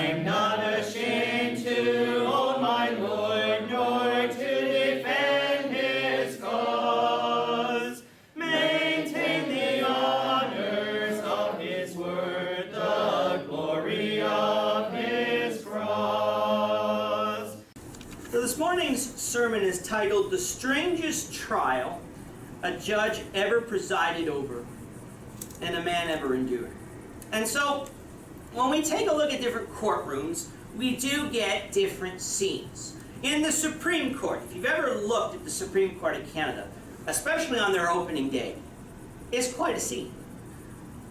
I'm not ashamed to hold my Lord, nor to defend his cause. Maintain the honors of his word, the glory of his cross. So this morning's sermon is titled, The Strangest Trial a Judge Ever Presided Over, and a Man Ever Endured. And so, when we take a look at different courtrooms, we do get different scenes. In the Supreme Court, if you've ever looked at the Supreme Court of Canada, especially on their opening day, it's quite a scene.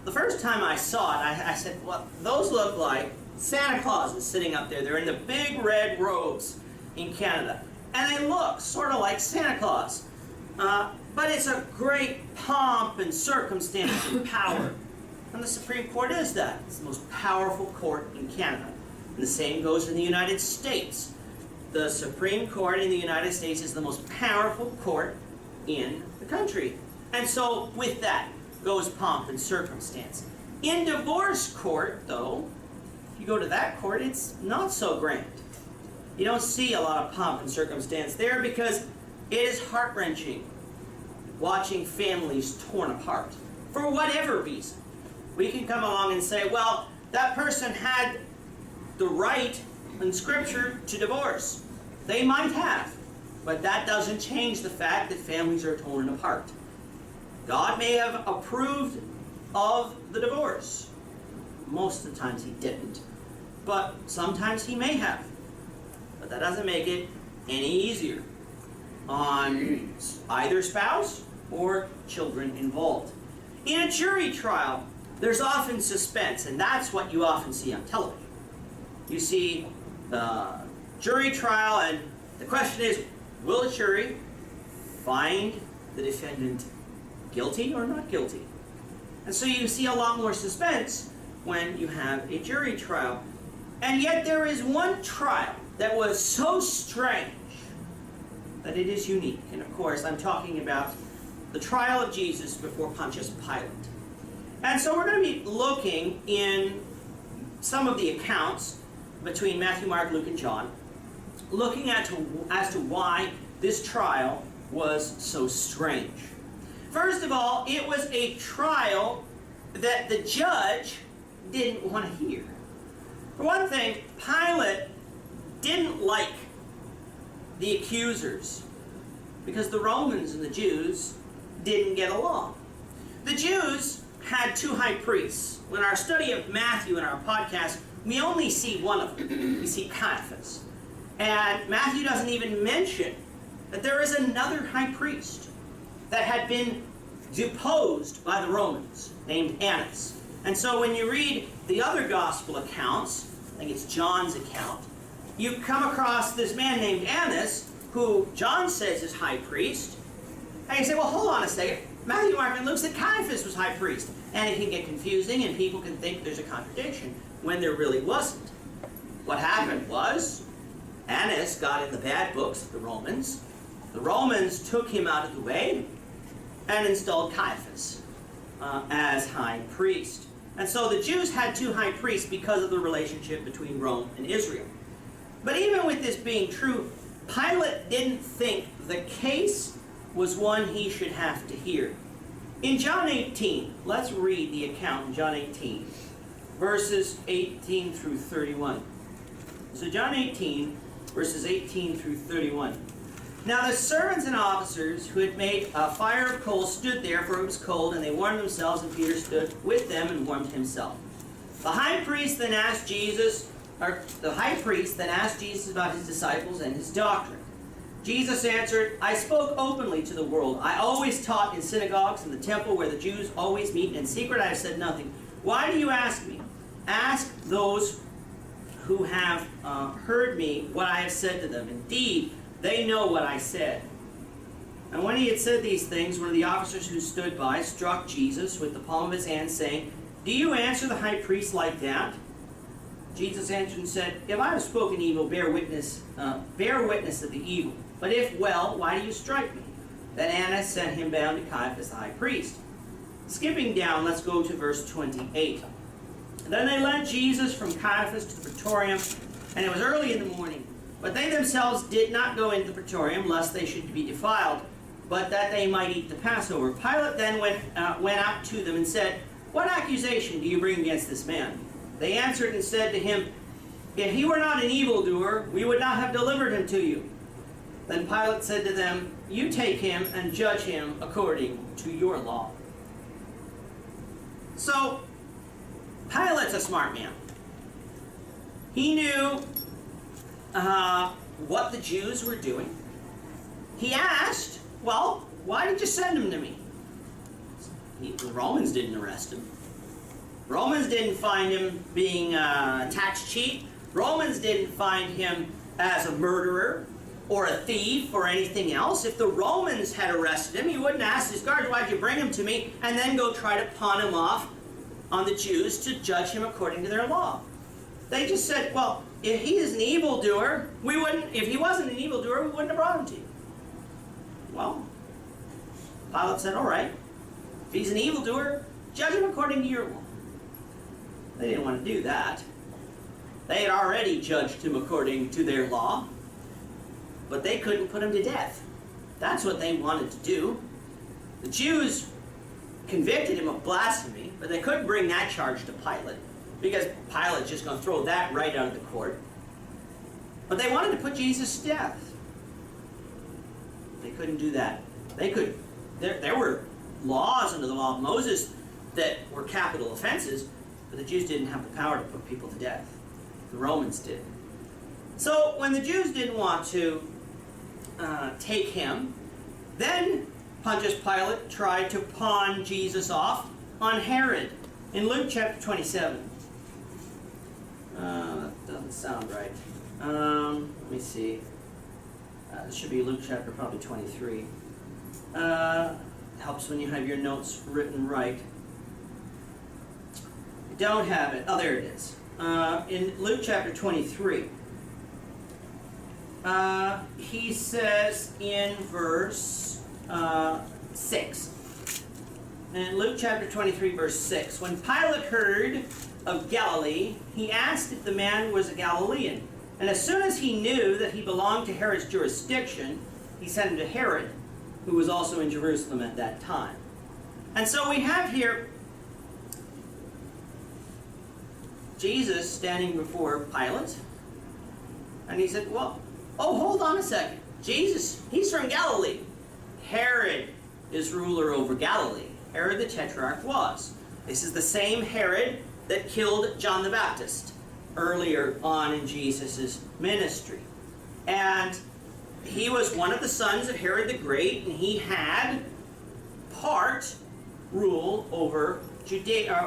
The first time I saw it, I said, well, those look like Santa Claus is sitting up there. They're in the big red robes in Canada. And they look sort of like Santa Claus. But it's a great pomp and circumstance and power. And the Supreme Court is that. It's the most powerful court in Canada. And the same goes in the United States. The Supreme Court in the United States is the most powerful court in the country. And so with that goes pomp and circumstance. In divorce court, though, if you go to that court, it's not so grand. You don't see a lot of pomp and circumstance there because it is heart-wrenching watching families torn apart for whatever reason. We can come along and say, well, that person had the right in Scripture to divorce. They might have, but that doesn't change the fact that families are torn apart. God may have approved of the divorce. Most of the times he didn't, but sometimes he may have. But that doesn't make it any easier on either spouse or children involved. In a jury trial, there's often suspense, and that's what you often see on television. You see the jury trial, and the question is, will a jury find the defendant guilty or not guilty? And so you see a lot more suspense when you have a jury trial. And yet there is one trial that was so strange that it is unique. And of course, I'm talking about the trial of Jesus before Pontius Pilate. And so we're going to be looking in some of the accounts between Matthew, Mark, Luke, and John, looking as to why this trial was so strange. First of all, it was a trial that the judge didn't want to hear. For one thing, Pilate didn't like the accusers because the Romans and the Jews didn't get along. The Jews had two high priests. In our study of Matthew in our podcast, we only see one of them. We see Caiaphas. And Matthew doesn't even mention that there is another high priest that had been deposed by the Romans, named Annas. And so when you read the other gospel accounts, I think it's John's account, you come across this man named Annas, who John says is high priest. And you say, well, hold on a second. Matthew, Mark, and Luke said Caiaphas was high priest. And it can get confusing, and people can think there's a contradiction when there really wasn't. What happened was, Annas got in the bad books of the Romans. The Romans took him out of the way and installed Caiaphas as high priest. And so the Jews had two high priests because of the relationship between Rome and Israel. But even with this being true, Pilate didn't think the case was one he should have to hear. In John 18, let's read the account in John 18, verses 18 through 31. So John 18, verses 18 through 31. Now the servants and officers who had made a fire of coals stood there, for it was cold, and they warmed themselves, and Peter stood with them and warmed himself. The high priest then asked Jesus about his disciples and his doctrine. Jesus answered, I spoke openly to the world. I always taught in synagogues and the temple where the Jews always meet. In secret I have said nothing. Why do you ask me? Ask those who have heard me what I have said to them. Indeed, they know what I said. And when he had said these things, one of the officers who stood by struck Jesus with the palm of his hand, saying, Do you answer the high priest like that? Jesus answered and said, If I have spoken evil, bear witness of the evil. But if well, why do you strike me? Then Annas sent him bound to Caiaphas the high priest. Skipping down, let's go to verse 28. Then they led Jesus from Caiaphas to the praetorium, and it was early in the morning. But they themselves did not go into the praetorium, lest they should be defiled, but that they might eat the Passover. Pilate then went out to them and said, "What accusation do you bring against this man?" They answered and said to him, "If he were not an evildoer, we would not have delivered him to you." Then Pilate said to them, "You take him and judge him according to your law." So, Pilate's a smart man. He knew what the Jews were doing. He asked, "Well, why did you send him to me?" The Romans didn't arrest him. Romans didn't find him being a tax cheat. Romans didn't find him as a murderer or a thief or anything else. If the Romans had arrested him, he wouldn't ask his guards, "Why'd you bring him to me?" and then go try to pawn him off on the Jews to judge him according to their law. They just said, "Well, if he is an evildoer, if he wasn't an evildoer, we wouldn't have brought him to you." Well, Pilate said, "All right, if he's an evildoer, judge him according to your law." They didn't want to do that. They had already judged him according to their law, but they couldn't put him to death. That's what they wanted to do. The Jews convicted him of blasphemy, but they couldn't bring that charge to Pilate, because Pilate's just going to throw that right out of the court. But they wanted to put Jesus to death. They couldn't do that. There were laws under the law of Moses that were capital offenses, but the Jews didn't have the power to put people to death. The Romans did. So when the Jews didn't want to take him, then Pontius Pilate tried to pawn Jesus off on Herod in Luke chapter 27. That doesn't sound right. Let me see. This should be Luke chapter probably 23. Helps when you have your notes written right. Don't have it. Oh, there it is. In Luke chapter 23, he says in verse 6. In Luke chapter 23, verse 6, when Pilate heard of Galilee, he asked if the man was a Galilean. And as soon as he knew that he belonged to Herod's jurisdiction, he sent him to Herod, who was also in Jerusalem at that time. And so we have here Jesus standing before Pilate, and he said, "Well, hold on a second. Jesus, he's from Galilee. Herod is ruler over Galilee. Herod the Tetrarch was. This is the same Herod that killed John the Baptist earlier on in Jesus' ministry. And he was one of the sons of Herod the Great, and he had part rule over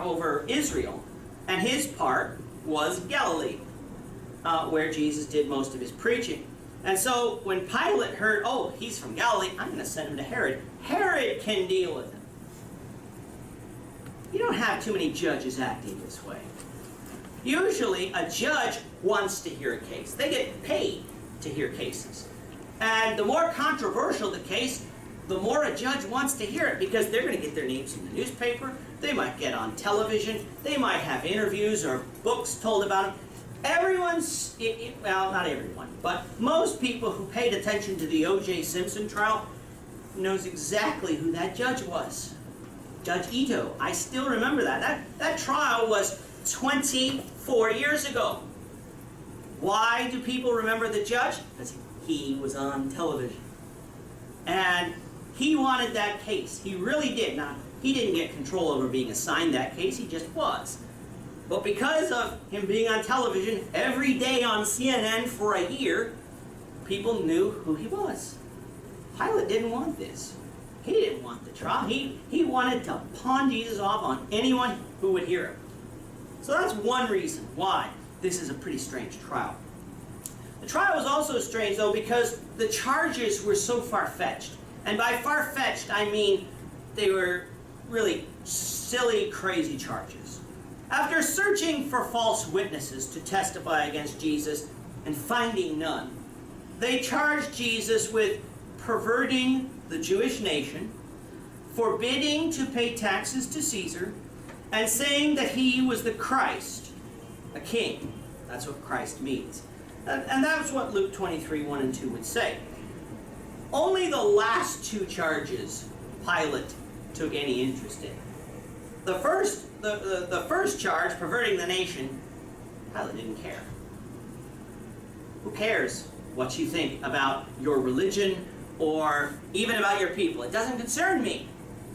over Israel. And his part was Galilee, where Jesus did most of his preaching. And so when Pilate heard, he's from Galilee, I'm going to send him to Herod. Herod can deal with him. You don't have too many judges acting this way. Usually a judge wants to hear a case. They get paid to hear cases. And the more controversial the case, the more a judge wants to hear it, because they're going to get their names in the newspaper, they might get on television, they might have interviews or books told about them. Everyone's, well, not everyone, but most people who paid attention to the O.J. Simpson trial knows exactly who that judge was. Judge Ito. I still remember that. That trial was 24 years ago. Why do people remember the judge? Because he was on television. And he wanted that case. He really did. Now, he didn't get control over being assigned that case. He just was. But because of him being on television every day on CNN for a year, people knew who he was. Pilate didn't want this. He didn't want the trial. He wanted to pawn Jesus off on anyone who would hear him. So that's one reason why this is a pretty strange trial. The trial was also strange, though, because the charges were so far-fetched. And by far-fetched, I mean they were really silly, crazy charges. After searching for false witnesses to testify against Jesus and finding none, they charged Jesus with perverting the Jewish nation, forbidding to pay taxes to Caesar, and saying that he was the Christ, a king. That's what Christ means. And that was what Luke 23, 1 and 2 would say. Only the last two charges Pilate took any interest in. The first charge, perverting the nation, Pilate didn't care. Who cares what you think about your religion or even about your people? It doesn't concern me.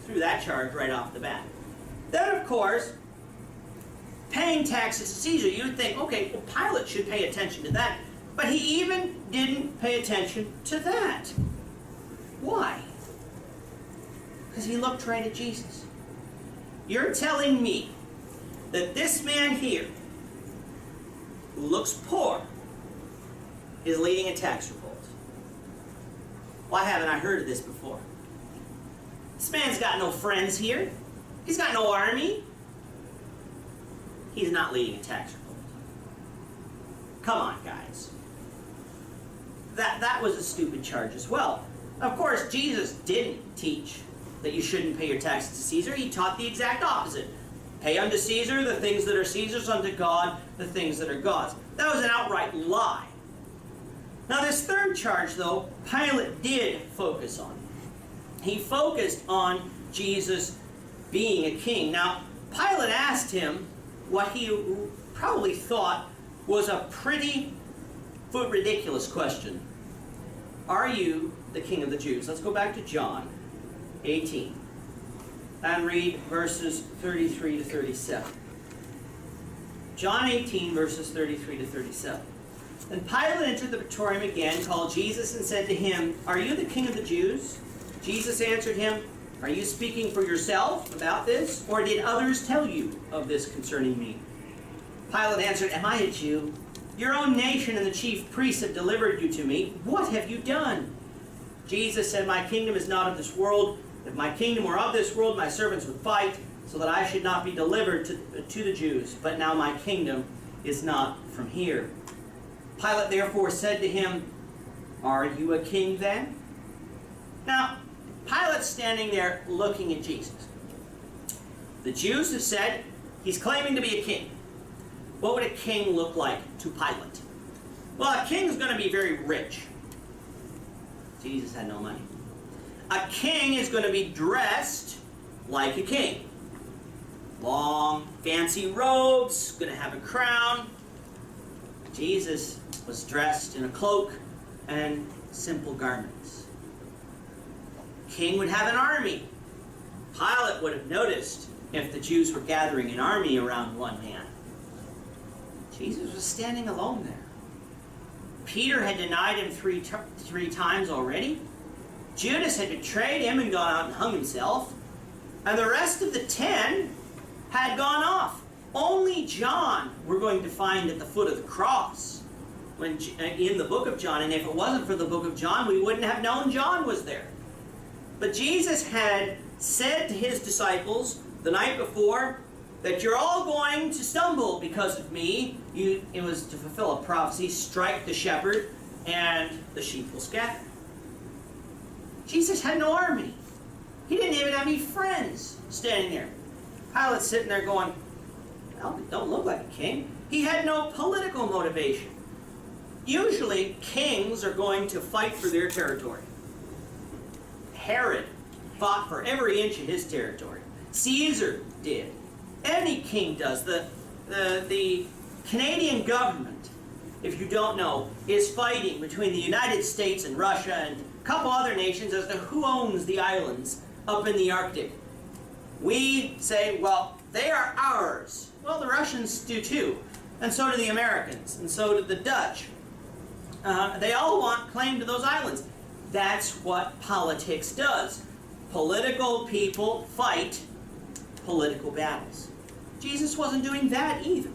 Threw that charge right off the bat. Then, of course, paying taxes to Caesar. You would think, okay, well, Pilate should pay attention to that. But he even didn't pay attention to that. Why? Because he looked right at Jesus. You're telling me that this man here, who looks poor, is leading a tax revolt? Why haven't I heard of this before? This man's got no friends here. He's got no army. He's not leading a tax revolt. Come on, guys. That was a stupid charge as well. Of course, Jesus didn't teach that you shouldn't pay your taxes to Caesar. He taught the exact opposite. Pay unto Caesar the things that are Caesar's, unto God the things that are God's. That was an outright lie. Now this third charge, though, Pilate did focus on. He focused on Jesus being a king. Now, Pilate asked him what he probably thought was a pretty ridiculous question. Are you the king of the Jews? Let's go back to John 18 and read verses 33 to 37. John 18, verses 33 to 37. Then Pilate entered the praetorium again, called Jesus, and said to him, Are you the king of the Jews? Jesus answered him, Are you speaking for yourself about this, or did others tell you of this concerning me? Pilate answered, Am I a Jew? Your own nation and the chief priests have delivered you to me. What have you done? Jesus said, My kingdom is not of this world. If my kingdom were of this world, my servants would fight, so that I should not be delivered to the Jews. But now my kingdom is not from here. Pilate therefore said to him, Are you a king then? Now, Pilate's standing there looking at Jesus. The Jews have said he's claiming to be a king. What would a king look like to Pilate? Well, a king's going to be very rich. Jesus had no money. A king is going to be dressed like a king. Long, fancy robes, going to have a crown. Jesus was dressed in a cloak and simple garments. King would have an army. Pilate would have noticed if the Jews were gathering an army around one man. Jesus was standing alone there. Peter had denied him three times already. Judas had betrayed him and gone out and hung himself. And the rest of the 10 had gone off. Only John we're going to find at the foot of the cross in the book of John. And if it wasn't for the book of John, we wouldn't have known John was there. But Jesus had said to his disciples the night before that you're all going to stumble because of me. It was to fulfill a prophecy, strike the shepherd and the sheep will scatter. Jesus had no army. He didn't even have any friends standing there. Pilate's sitting there going, well, don't look like a king. He had no political motivation. Usually, kings are going to fight for their territory. Herod fought for every inch of his territory. Caesar did. Any king does. The Canadian government, if you don't know, is fighting between the United States and Russia and a couple other nations as to who owns the islands up in the Arctic. We say, well, they are ours. Well, the Russians do too. And so do the Americans. And so do the Dutch. They all want claim to those islands. That's what politics does. Political people fight political battles. Jesus wasn't doing that either.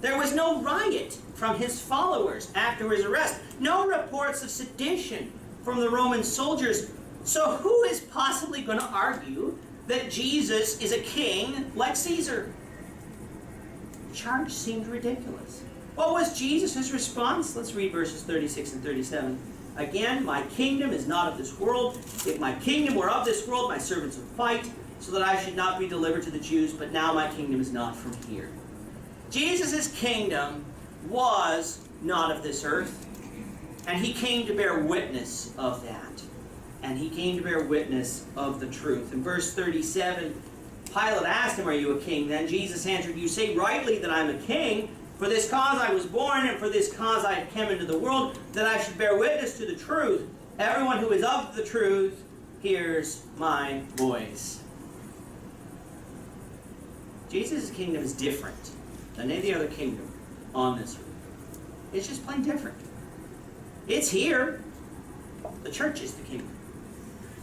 There was no riot from his followers after his arrest. No reports of sedition from the Roman soldiers. So who is possibly going to argue that Jesus is a king like Caesar? The charge seemed ridiculous. What was Jesus' response? Let's read verses 36 and 37. Again, my kingdom is not of this world. If my kingdom were of this world, my servants would fight, so that I should not be delivered to the Jews, but now my kingdom is not from here. Jesus' kingdom was not of this earth, and he came to bear witness of that. And he came to bear witness of the truth. In verse 37, Pilate asked him, "Are you a king?" Then Jesus answered, "You say rightly that I am a king. For this cause I was born, and for this cause I came into the world, that I should bear witness to the truth. Everyone who is of the truth hears my voice." Jesus' kingdom is different than any other kingdom on this earth. It's just plain different. It's here. The church is the kingdom.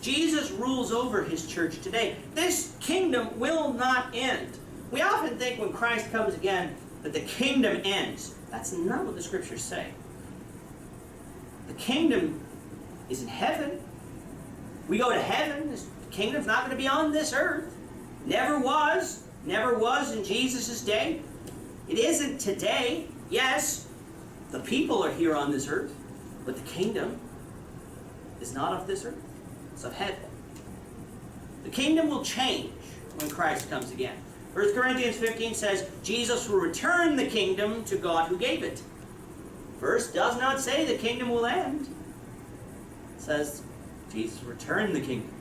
Jesus rules over his church today. This kingdom will not end. We often think when Christ comes again that the kingdom ends. That's not what the scriptures say. The kingdom is in heaven. We go to heaven. The kingdom's not going to be on this earth. Never was. Never was in Jesus' day. It isn't today. Yes, the people are here on this earth, but the kingdom is not of this earth. It's of heaven. The kingdom will change when Christ comes again. 1 Corinthians 15 says, Jesus will return the kingdom to God who gave it. Verse does not say the kingdom will end. It says Jesus will return the kingdom.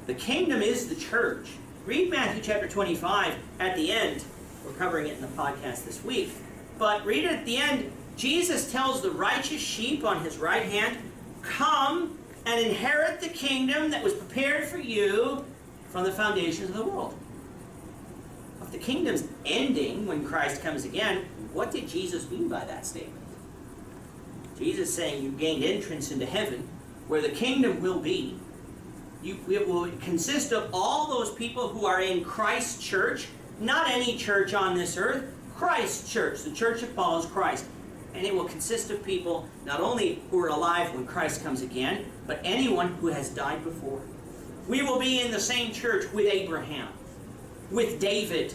The kingdom is the church. Read Matthew chapter 25 at the end. We're covering it in the podcast this week. But read it at the end. Jesus tells the righteous sheep on his right hand, "Come and inherit the kingdom that was prepared for you from the foundations of the world." If the kingdom's ending when Christ comes again, what did Jesus mean by that statement? Jesus is saying you gained entrance into heaven, where the kingdom will be. It will consist of all those people who are in Christ's church, not any church on this earth, Christ's church, the church that follows Christ. And it will consist of people not only who are alive when Christ comes again, but anyone who has died before. We will be in the same church with Abraham, with David,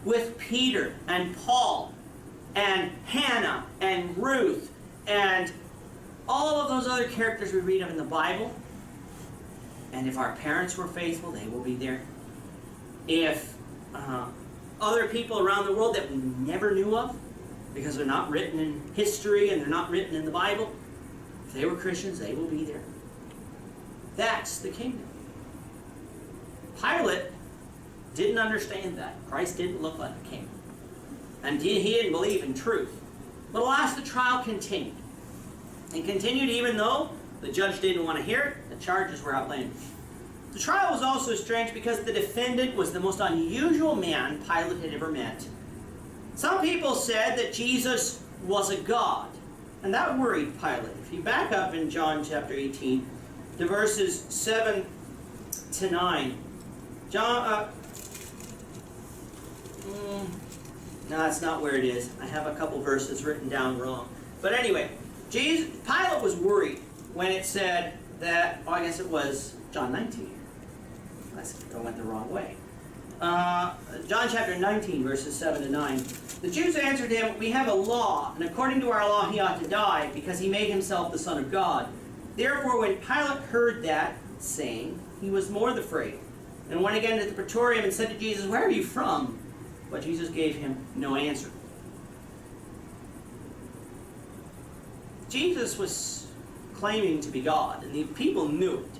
with Peter and Paul, and Hannah and Ruth, and all of those other characters we read of in the Bible. And if our parents were faithful, they will be there. If other people around the world that we never knew of, because they're not written in history and they're not written in the Bible, if they were Christians, they will be there. That's the kingdom. Pilate didn't understand that. Christ didn't look like a king. And he didn't believe in truth. But alas, the trial continued. And continued even though the judge didn't want to hear it. The charges were outlandish. The trial was also strange because the defendant was the most unusual man Pilate had ever met. Some people said that Jesus was a god, and that worried Pilate. If you back up in John chapter 18 to verses 7 to 9, no, that's not where it is. I have a couple verses written down wrong. But anyway, Pilate was worried when it said that, I guess it was John 19. I went the wrong way. John chapter 19, verses 7 to 9. The Jews answered him, "We have a law, and according to our law he ought to die, because he made himself the Son of God." Therefore, when Pilate heard that saying, he was more afraid, and went again to the praetorium and said to Jesus, "Where are you from?" But Jesus gave him no answer. Jesus was claiming to be God, and the people knew it.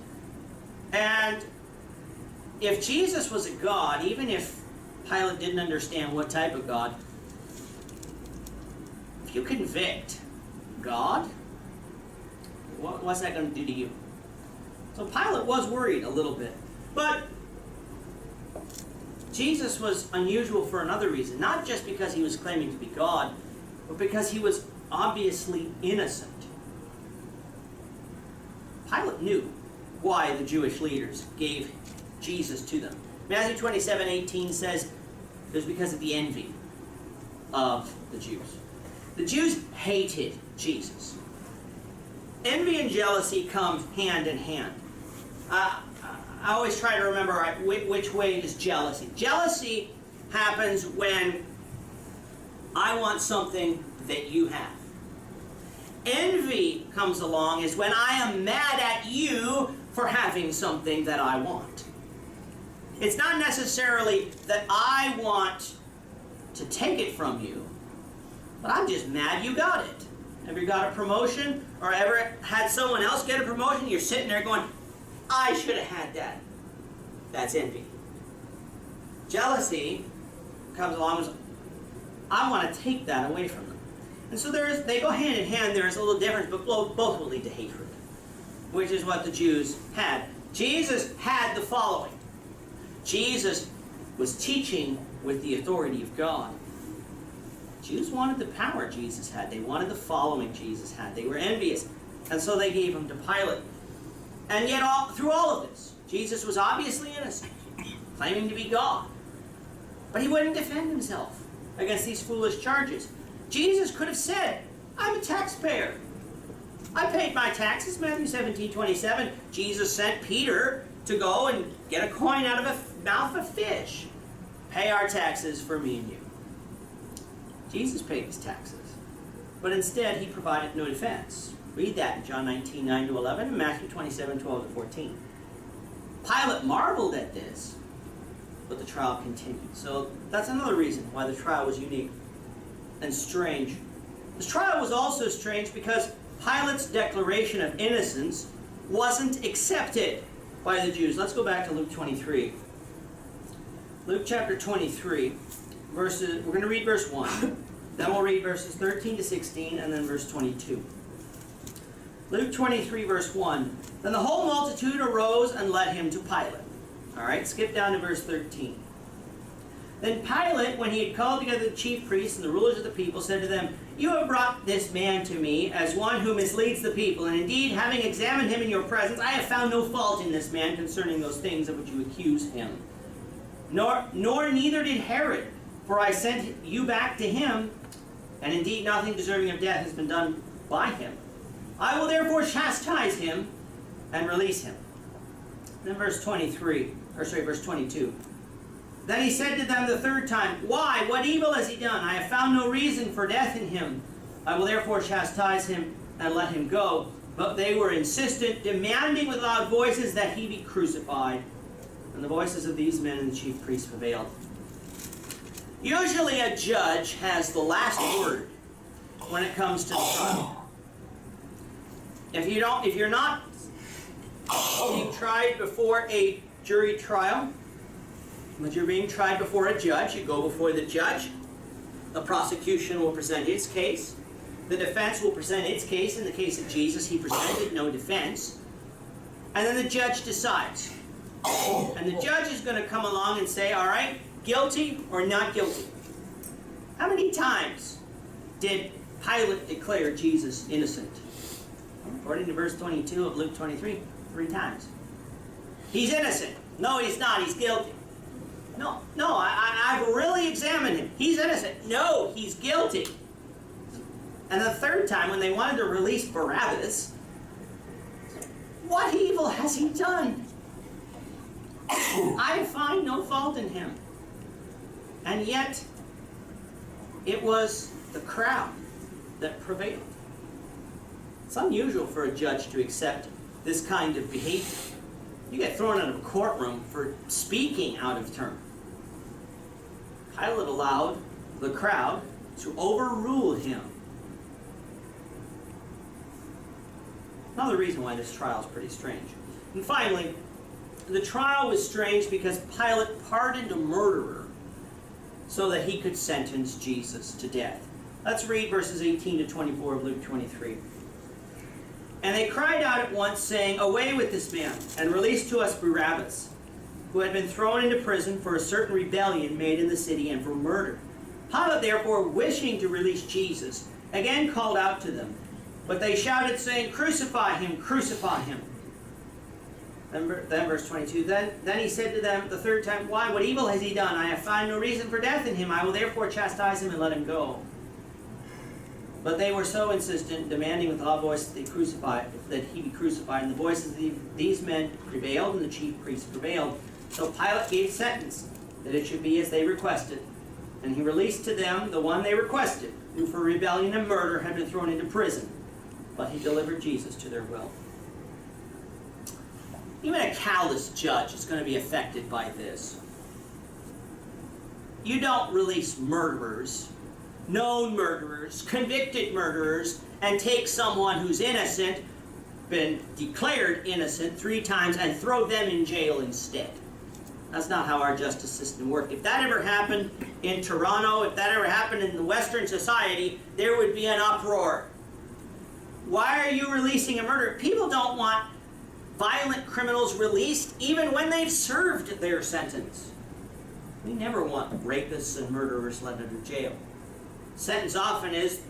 And if Jesus was a God, even if Pilate didn't understand what type of God, if you convict God, what's that going to do to you? So Pilate was worried a little bit. But Jesus was unusual for another reason. Not just because he was claiming to be God, but because he was obviously innocent. Pilate knew why the Jewish leaders gave Jesus to them. Matthew 27:18 says it was because of the envy of the Jews. The Jews hated Jesus. Envy and jealousy come hand in hand. I always try to remember which way is jealousy. Jealousy happens when I want something that you have. Envy comes along is when I am mad at you for having something that I want. It's not necessarily that I want to take it from you, but I'm just mad you got it. Have you got a promotion or ever had someone else get a promotion? You're sitting there going, I should have had that. That's envy. Jealousy comes along and says, I want to take that away from them. And so they go hand in hand. There's a little difference, but both will lead to hatred, which is what the Jews had. Jesus had the following. Jesus was teaching with the authority of God. Jews wanted the power Jesus had. They wanted the following Jesus had. They were envious. And so they gave him to Pilate. And yet, through all of this, Jesus was obviously innocent, claiming to be God. But he wouldn't defend himself against these foolish charges. Jesus could have said, I'm a taxpayer. I paid my taxes, Matthew 17:27. Jesus sent Peter to go and get a coin out of the mouth of a fish. Pay our taxes for me and you. Jesus paid his taxes. But instead, he provided no defense. Read that in John 19:9-11 and Matthew 27:12-14. Pilate marveled at this, but the trial continued. So that's another reason why the trial was unique and strange. This trial was also strange because Pilate's declaration of innocence wasn't accepted by the Jews. Let's go back to Luke 23. Luke chapter 23, we're going to read verse 1. Then we'll read verses 13 to 16 and then verse 22. Luke 23, verse 1. Then the whole multitude arose and led him to Pilate. All right, skip down to verse 13. Then Pilate, when he had called together the chief priests and the rulers of the people, said to them, You have brought this man to me as one who misleads the people. And indeed, having examined him in your presence, I have found no fault in this man concerning those things of which you accuse him. Nor neither did Herod, for I sent you back to him, and indeed nothing deserving of death has been done by him. I will therefore chastise him and release him. Then verse 22. Then he said to them the third time, Why? What evil has he done? I have found no reason for death in him. I will therefore chastise him and let him go. But they were insistent, demanding with loud voices that he be crucified. And the voices of these men and the chief priests prevailed. Usually a judge has the last word when it comes to the trial. If you're not being tried before a jury trial, but you're being tried before a judge, you go before the judge. The prosecution will present its case. The defense will present its case. In the case of Jesus, he presented no defense. And then the judge decides. And the judge is going to come along and say, all right, guilty or not guilty. How many times did Pilate declare Jesus innocent? According to verse 22 of Luke 23, 3 times. He's innocent. No, he's not. He's guilty. No, I've really examined him. He's innocent. No, he's guilty. And the third time, when they wanted to release Barabbas, what evil has he done? I find no fault in him. And yet, it was the crowd that prevailed. It's unusual for a judge to accept this kind of behavior. You get thrown out of a courtroom for speaking out of turn. Pilate allowed the crowd to overrule him. Another reason why this trial is pretty strange. And finally, the trial was strange because Pilate pardoned a murderer so that he could sentence Jesus to death. Let's read verses 18 to 24 of Luke 23. And they cried out at once, saying, Away with this man, and release to us Barabbas, who had been thrown into prison for a certain rebellion made in the city and for murder. Pilate, therefore, wishing to release Jesus, again called out to them. But they shouted, saying, Crucify him, crucify him. Then verse 22, Then he said to them the third time, Why, what evil has he done? I have found no reason for death in him. I will therefore chastise him and let him go. But they were so insistent, demanding with loud voice that he be crucified. And the voices of these men prevailed, and the chief priests prevailed. So Pilate gave sentence that it should be as they requested. And he released to them the one they requested, who for rebellion and murder had been thrown into prison. But he delivered Jesus to their will. even a callous judge is going to be affected by this. You don't release murderers, known murderers, convicted murderers, and take someone who's innocent, been declared innocent 3 times, and throw them in jail instead. That's not how our justice system worked. If that ever happened in Toronto, if that ever happened in the Western society, there would be an uproar. Why are you releasing a murderer? People don't want violent criminals released even when they've served their sentence. We never want rapists and murderers let out of jail. Sentence often is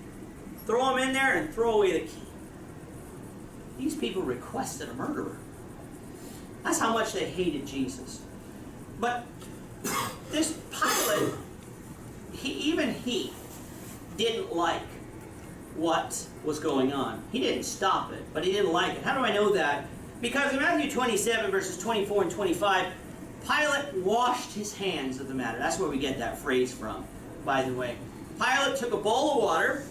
throw them in there and throw away the key. These people requested a murderer. That's how much they hated Jesus. But this Pilate, even he didn't like what was going on. He didn't stop it, but he didn't like it. How do I know that? Because in Matthew 27, verses 24 and 25, Pilate washed his hands of the matter. That's where we get that phrase from, by the way. Pilate took a bowl of water,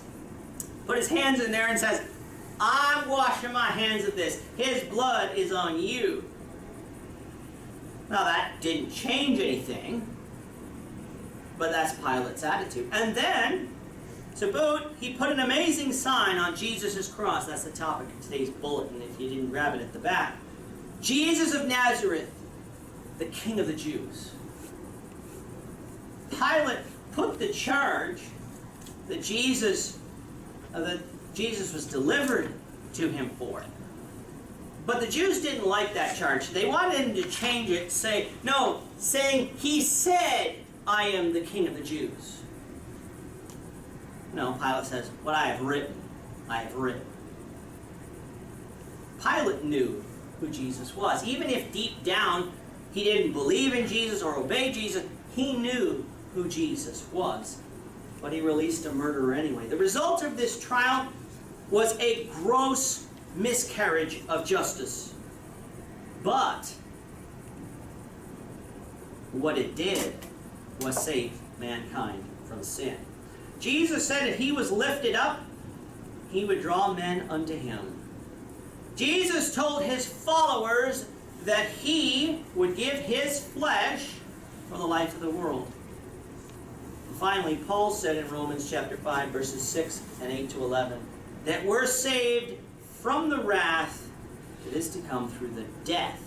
put his hands in there and says, I'm washing my hands of this. His blood is on you. Now that didn't change anything, but that's Pilate's attitude. And then, to boot, he put an amazing sign on Jesus' cross. That's the topic of today's bulletin if you didn't grab it at the back. Jesus of Nazareth, the King of the Jews. Pilate put the charge that Jesus was delivered to him for. But the Jews didn't like that charge. They wanted him to change it, saying, he said, I am the King of the Jews. No, Pilate says, what I have written, I have written. Pilate knew who Jesus was. Even if deep down he didn't believe in Jesus or obey Jesus, he knew who Jesus was. But he released a murderer anyway. The result of this trial was a gross miscarriage of justice. But what it did was save mankind from sin. Jesus said if he was lifted up, he would draw men unto him. Jesus told his followers that he would give his flesh for the life of the world. And finally, Paul said in Romans chapter 5, verses 6 and 8 to 11, that we're saved from the wrath that is to come through the death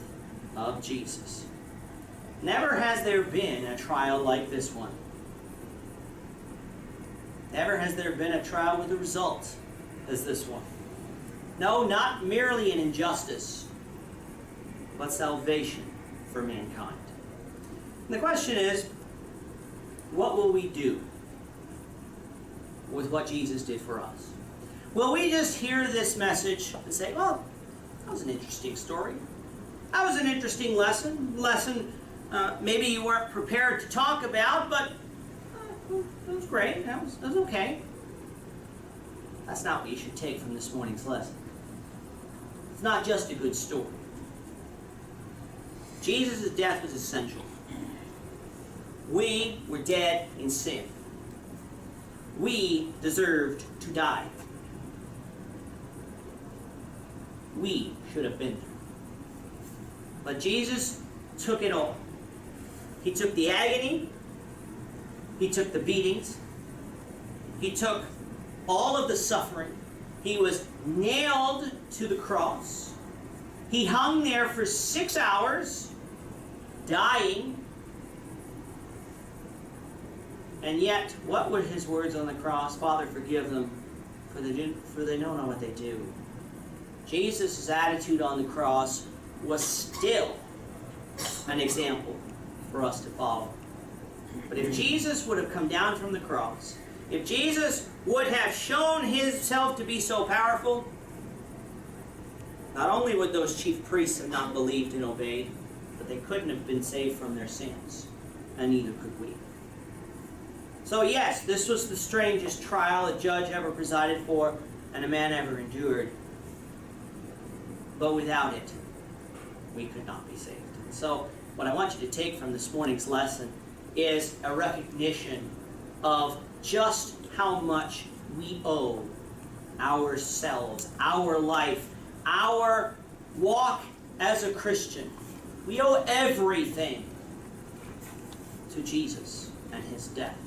of Jesus. Never has there been a trial like this one. Never has there been a trial with a result as this one. No, not merely an injustice, but salvation for mankind. And the question is, what will we do with what Jesus did for us? Will we just hear this message and say, well, that was an interesting story. That was an interesting lesson. Maybe you weren't prepared to talk about, but it was great. That was okay. That's not what you should take from this morning's lesson. It's not just a good story. Jesus' death was essential. We were dead in sin. We deserved to die. We should have been there. But Jesus took it all. He took the agony. He took the beatings. He took all of the suffering. He was nailed to the cross. He hung there for 6 hours, dying. And yet, what were his words on the cross? Father, forgive them, for they don't know what they do. Jesus' attitude on the cross was still an example for us to follow. But if Jesus would have come down from the cross, if Jesus would have shown himself to be so powerful, not only would those chief priests have not believed and obeyed, but they couldn't have been saved from their sins, and neither could we. So yes, this was the strangest trial a judge ever presided for and a man ever endured. But without it, we could not be saved. So what I want you to take from this morning's lesson is a recognition of just how much we owe ourselves, our life, our walk as a Christian, we owe everything to Jesus and his death.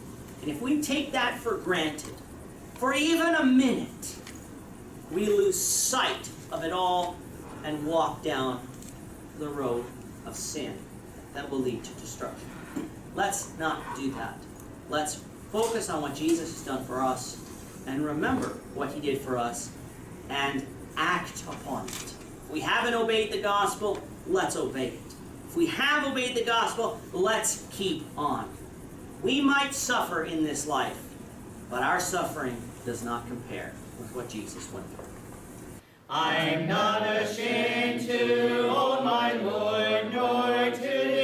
And if we take that for granted, for even a minute, we lose sight of it all and walk down the road of sin that will lead to destruction. Let's not do that. Let's focus on what Jesus has done for us and remember what he did for us and act upon it. If we haven't obeyed the gospel, let's obey it. If we have obeyed the gospel, let's keep on. We might suffer in this life, but our suffering does not compare with what Jesus went through. I'm not ashamed to own my Lord, nor to